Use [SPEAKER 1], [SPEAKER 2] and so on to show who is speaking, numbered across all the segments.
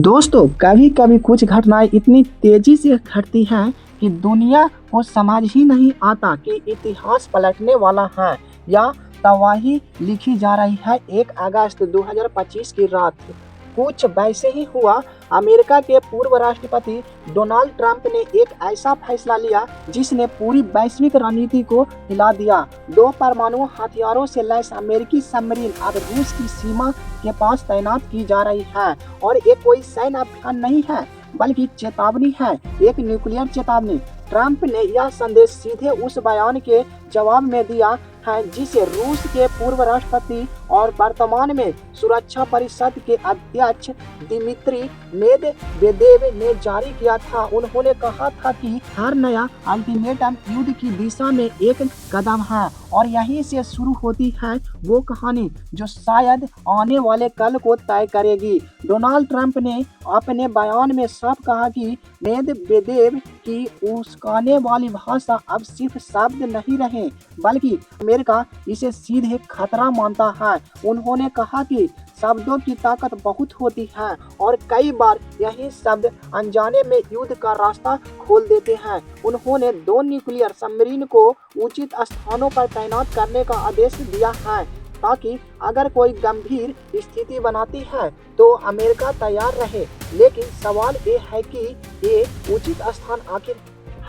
[SPEAKER 1] दोस्तों, कभी कभी कुछ घटनाएं इतनी तेजी से घटती हैं कि दुनिया को समझ ही नहीं आता कि इतिहास पलटने वाला है या तबाही लिखी जा रही है। 1 अगस्त 2025 की रात कुछ वैसे ही हुआ। अमेरिका के पूर्व राष्ट्रपति डोनाल्ड ट्रंप ने एक ऐसा फैसला लिया जिसने पूरी वैश्विक रणनीति को हिला दिया। 2 परमाणु हथियारों से लैस अमेरिकी सबमरीन अब रूस की सीमा के पास तैनात की जा रही है। और ये कोई सैन्य अभियान नहीं है बल्कि चेतावनी है, एक न्यूक्लियर चेतावनी। ट्रंप ने यह संदेश सीधे उस बयान के जवाब में दिया है जिसे रूस के पूर्व राष्ट्रपति और वर्तमान में सुरक्षा परिषद के अध्यक्ष दिमित्री मेदवेदेव ने जारी किया था। उन्होंने कहा था कि हर नया अल्टीमेटम युद्ध की दिशा में एक कदम है और यहीं से शुरू होती है वो कहानी जो शायद आने वाले कल को तय करेगी। डोनाल्ड ट्रंप ने अपने बयान में साफ कहा कि मेदवेदेव की उस्काने वाली भाषा अब सिर्फ शब्द नहीं रहे बल्कि अमेरिका इसे सीधे खतरा मानता है। उन्होंने कहा कि शब्दों की ताकत बहुत होती है और कई बार यही शब्द अनजाने में युद्ध का रास्ता खोल देते हैं। उन्होंने 2 न्यूक्लियर सबमरीन को उचित स्थानों पर तैनात करने का आदेश दिया है ताकि अगर कोई गंभीर स्थिति बनाती है तो अमेरिका तैयार रहे। लेकिन सवाल ये है कि ये उचित स्थान आखिर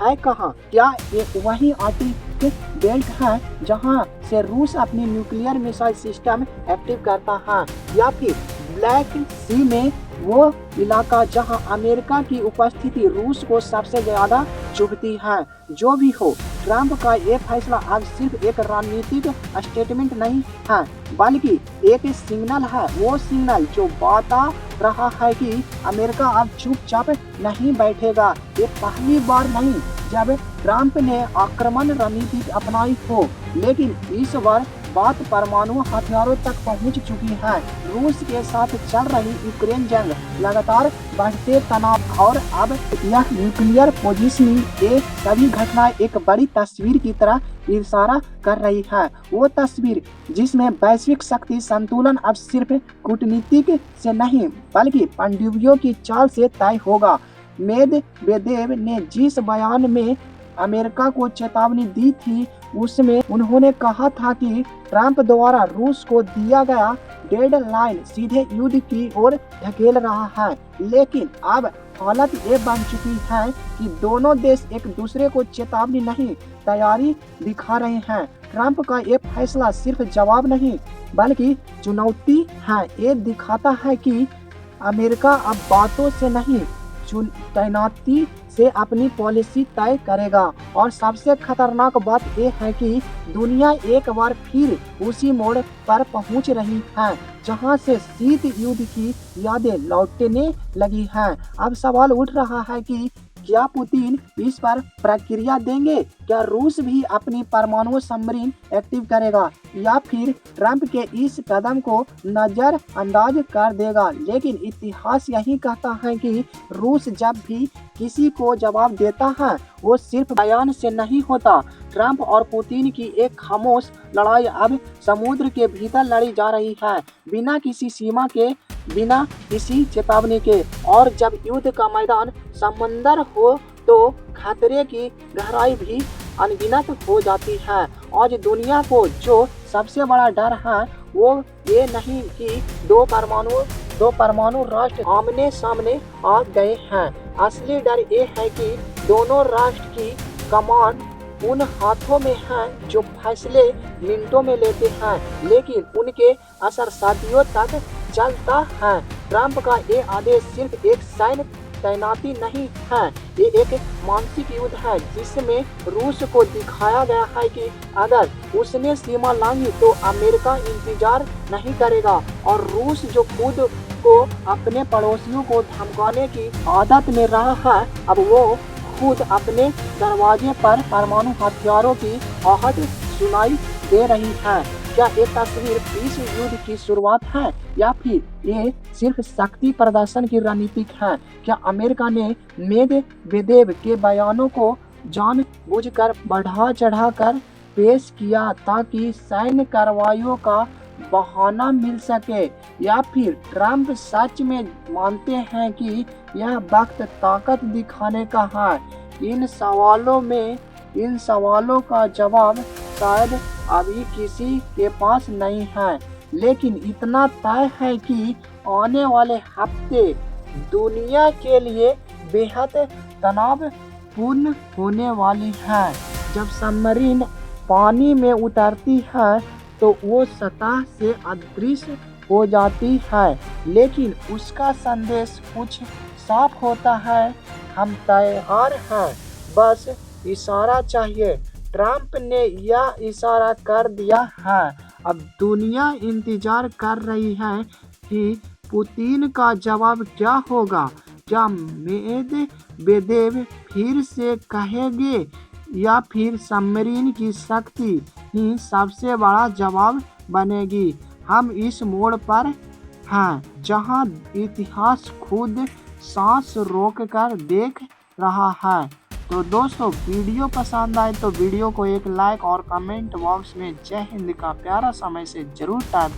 [SPEAKER 1] है कहाँ? क्या ये वही आर्कटिक बेल्ट है जहाँ से रूस अपनी न्यूक्लियर मिसाइल सिस्टम एक्टिव करता है, या फिर ब्लैक सी में वो इलाका जहां अमेरिका की उपस्थिति रूस को सबसे ज्यादा चुभती है? जो भी हो, ट्रंप का ये फैसला अब सिर्फ एक रणनीतिक स्टेटमेंट नहीं है बल्कि एक सिग्नल है। वो सिग्नल जो बता रहा है कि अमेरिका अब चुपचाप नहीं बैठेगा। ये पहली बार नहीं जब ट्रंप ने आक्रमण रणनीति अपनाई हो, लेकिन इस बार बात परमाणु हथियारों तक पहुंच चुकी है। रूस के साथ चल रही यूक्रेन जंग, लगातार बढ़ते तनाव और अब यह न्यूक्लियर पोजिशनिंग, ये सभी घटनाएं एक बड़ी तस्वीर की तरह इशारा कर रही है। वो तस्वीर जिसमें वैश्विक शक्ति संतुलन अब सिर्फ कूटनीतिक से नहीं बल्कि पनडुब्बियों की चाल से तय होगा। मेदवेदेव ने जिस बयान में अमेरिका को चेतावनी दी थी उसमें उन्होंने कहा था कि ट्रंप द्वारा रूस को दिया गया डेडलाइन सीधे युद्ध की ओर धकेल रहा है। लेकिन अब हालत ये बन चुकी है कि दोनों देश एक दूसरे को चेतावनी नहीं, तैयारी दिखा रहे हैं। ट्रंप का ये फैसला सिर्फ जवाब नहीं बल्कि चुनौती है। ये दिखाता है कि अमेरिका अब बातों से नहीं तैनाती से अपनी पॉलिसी तय करेगा। और सबसे खतरनाक बात यह है कि दुनिया एक बार फिर उसी मोड़ पर पहुंच रही है जहां से शीत युद्ध की यादें लौटने लगी हैं। अब सवाल उठ रहा है कि क्या पुतिन इस पर प्रक्रिया देंगे? क्या रूस भी अपनी परमाणु सबमरीन एक्टिव करेगा या फिर ट्रंप के इस कदम को नजरअंदाज कर देगा? लेकिन इतिहास यही कहता है कि रूस जब भी किसी को जवाब देता है वो सिर्फ बयान से नहीं होता। ट्रंप और पुतिन की एक खामोश लड़ाई अब समुद्र के भीतर लड़ी जा रही है, बिना किसी सीमा के, बिना किसी चेतावनी के। और जब युद्ध का मैदान समंदर हो तो खतरे की गहराई भी अनगिनत हो जाती है। आज दुनिया को जो सबसे बड़ा डर है वो ये नहीं कि दो परमाणु राष्ट्र आमने सामने आ गए हैं। असली डर ये है कि दोनों राष्ट्र की कमान उन हाथों में है जो फैसले मिनटों में लेते हैं लेकिन उनके असर सदियों तक चलता है। ट्रंप का ये आदेश सिर्फ एक सैन्य तैनाती नहीं है, ये एक मानसिक युद्ध है जिसमें रूस को दिखाया गया है कि अगर उसने सीमा लांघी तो अमेरिका इंतजार नहीं करेगा। और रूस जो खुद को अपने पड़ोसियों को धमकाने की आदत में रहा है, अब वो खुद अपने दरवाजे पर परमाणु हथियारों की आहट सुनाई दे रही है। क्या ये तस्वीर विश्व युद्ध की शुरुआत है या फिर ये सिर्फ शक्ति प्रदर्शन की रणनीति है? क्या अमेरिका ने मेदवेदेव के बयानों को जानबूझकर बढ़ा चढ़ा कर पेश किया ताकि सैन्य कार्रवाइयों का बहाना मिल सके, या फिर ट्रंप सच में मानते हैं कि यह वक्त ताकत दिखाने का है? इन सवालों का जवाब शायद अभी किसी के पास नहीं है, लेकिन इतना तय है कि आने वाले हफ्ते दुनिया के लिए बेहद तनावपूर्ण होने वाली है। जब सबमरीन पानी में उतरती है तो वो सतह से अदृश्य हो जाती है, लेकिन उसका संदेश कुछ साफ होता है, हम तैयार हैं, बस इशारा चाहिए। ट्रंप ने यह इशारा कर दिया है। अब दुनिया इंतजार कर रही है कि पुतिन का जवाब क्या होगा। क्या मेदवेदेव फिर से कहेंगे, या फिर सबमरीन की शक्ति ही सबसे बड़ा जवाब बनेगी? हम इस मोड़ पर हैं जहां इतिहास खुद सांस रोककर देख रहा है। तो दोस्तों, वीडियो पसंद आए तो वीडियो को एक लाइक और कमेंट बॉक्स में जय हिंद का प्यारा सा मैसेज जरूर टाइप